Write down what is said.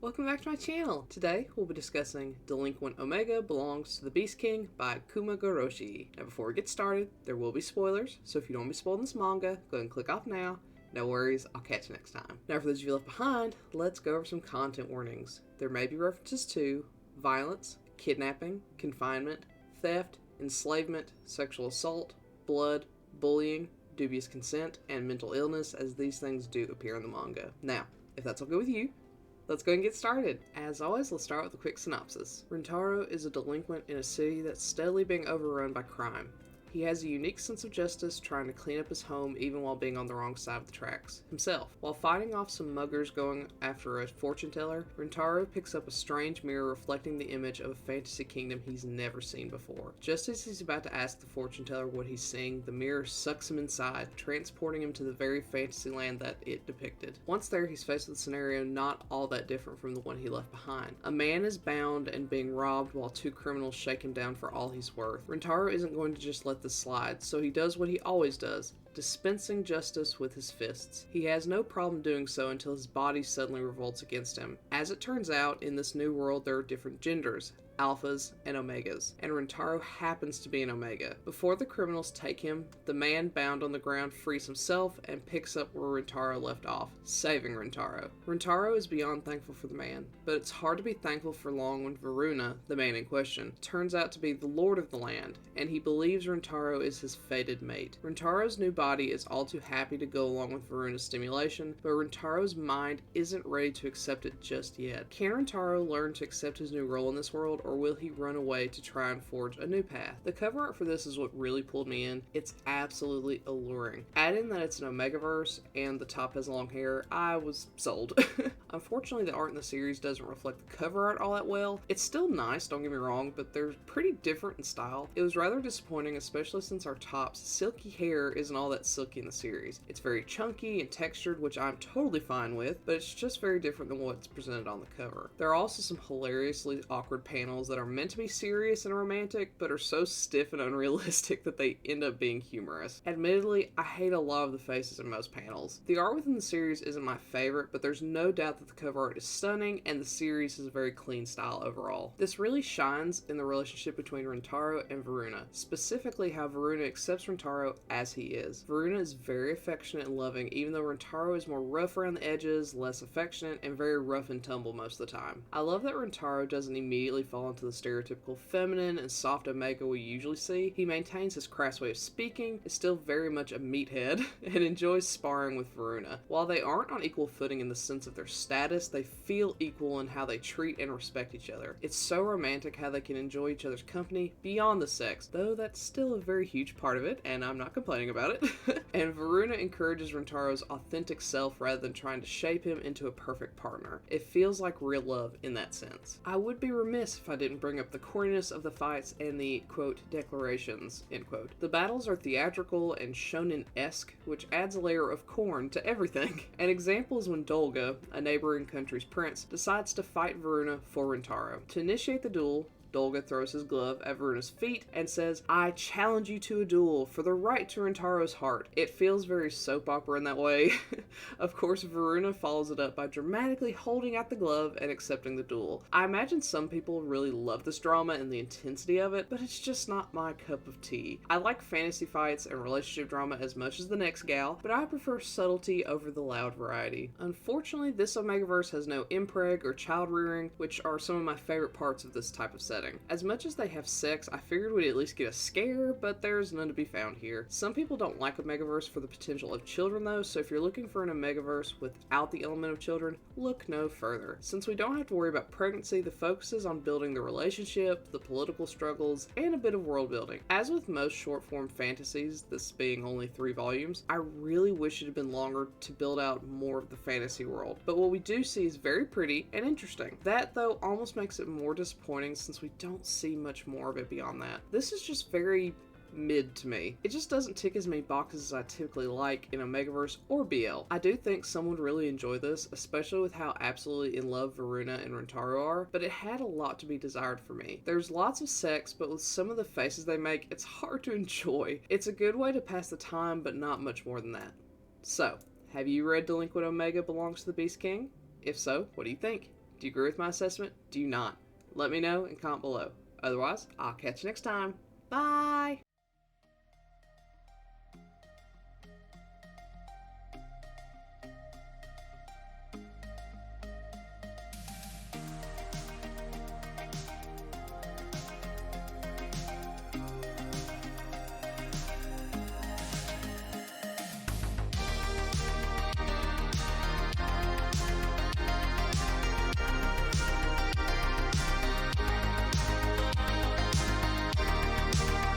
Welcome back to my channel. Today we'll be discussing Delinquent Omega Belongs to the Beast King by Kumagoroshi. Now before we get started, there will be spoilers, so if you don't want to be spoiled in this manga, go ahead and click off now. No worries, I'll catch you next time. Now for those of you left behind, let's go over some content warnings. There may be references to violence, kidnapping, confinement, theft, enslavement, sexual assault, blood, bullying, dubious consent, and mental illness, as these things do appear in the manga. Now, if that's all good with you, let's go and get started. As always, let's start with a quick synopsis. Rintaro is a delinquent in a city that's steadily being overrun by crime. He has a unique sense of justice, trying to clean up his home even while being on the wrong side of the tracks himself. While fighting off some muggers going after a fortune teller, Rintaro picks up a strange mirror reflecting the image of a fantasy kingdom he's never seen before. Just as he's about to ask the fortune teller what he's seeing, the mirror sucks him inside, transporting him to the very fantasy land that it depicted. Once there, he's faced with a scenario not all that different from the one he left behind. A man is bound and being robbed while two criminals shake him down for all he's worth. Rintaro isn't going to just let this slide, so he does what he always does, dispensing justice with his fists. He has no problem doing so until his body suddenly revolts against him. As it turns out, in this new world there are different genders, alphas and omegas, and Rintaro happens to be an omega. Before the criminals take him, the man bound on the ground frees himself and picks up where Rintaro left off, saving Rintaro. Rintaro is beyond thankful for the man, but it's hard to be thankful for long when Varuna, the man in question, turns out to be the lord of the land, and he believes Rintaro is his fated mate. Rintaro's new body is all too happy to go along with Varuna's stimulation, but Rintaro's mind isn't ready to accept it just yet. Can Rintaro learn to accept his new role in this world, or will he run away to try and forge a new path? The cover art for this is what really pulled me in. It's absolutely alluring. Add in that it's an Omegaverse and the top has long hair, I was sold. Unfortunately, the art in the series doesn't reflect the cover art all that well. It's still nice, don't get me wrong, but they're pretty different in style. It was rather disappointing, especially since our top's silky hair isn't all that silky in the series. It's very chunky and textured, which I'm totally fine with, but it's just very different than what's presented on the cover. There are also some hilariously awkward panels that are meant to be serious and romantic, but are so stiff and unrealistic that they end up being humorous. Admittedly, I hate a lot of the faces in most panels. The art within the series isn't my favorite, but there's no doubt that the cover art is stunning, and the series has a very clean style overall. This really shines in the relationship between Rintaro and Varuna, specifically how Varuna accepts Rintaro as he is. Varuna is very affectionate and loving, even though Rintaro is more rough around the edges, less affectionate, and very rough and tumble most of the time. I love that Rintaro doesn't immediately fall into the stereotypical feminine and soft omega we usually see. He maintains his crass way of speaking, is still very much a meathead, and enjoys sparring with Varuna. While they aren't on equal footing in the sense of their status, they feel equal in how they treat and respect each other. It's so romantic how they can enjoy each other's company beyond the sex, though that's still a very huge part of it, and I'm not complaining about it. And Varuna encourages Rintaro's authentic self rather than trying to shape him into a perfect partner. It feels like real love in that sense. I would be remiss if I didn't bring up the corniness of the fights and the, quote, declarations, end quote. The battles are theatrical and shonen-esque, which adds a layer of corn to everything. An example is when Dolga, a neighboring country's prince, decides to fight Varuna for Rintaro. To initiate the duel, Dolga throws his glove at Varuna's feet and says, "I challenge you to a duel for the right to Rintaro's heart." It feels very soap opera in that way. Of course, Varuna follows it up by dramatically holding out the glove and accepting the duel. I imagine some people really love this drama and the intensity of it, but it's just not my cup of tea. I like fantasy fights and relationship drama as much as the next gal, but I prefer subtlety over the loud variety. Unfortunately, this Omegaverse has no impreg or child rearing, which are some of my favorite parts of this type of setting. As much as they have sex, I figured we'd at least get a scare, but there's none to be found here. Some people don't like Omegaverse for the potential of children though, so if you're looking for an Omegaverse without the element of children, look no further. Since we don't have to worry about pregnancy, the focus is on building the relationship, the political struggles, and a bit of world building. As with most short form fantasies, this being only 3 volumes, I really wish it had been longer to build out more of the fantasy world. But what we do see is very pretty and interesting. That though almost makes it more disappointing since we don't see much more of it beyond that. This is just very mid to me. It just doesn't tick as many boxes as I typically like in Omegaverse or BL. I do think someone would really enjoy this, especially with how absolutely in love Varuna and Rintaro are, but it had a lot to be desired for me. There's lots of sex, but with some of the faces they make, it's hard to enjoy. It's a good way to pass the time, but not much more than that. So, have you read Delinquent Omega Belongs to the Beast King? If so, what do you think? Do you agree with my assessment? Do you not? Let me know and comment below. Otherwise, I'll catch you next time. Bye!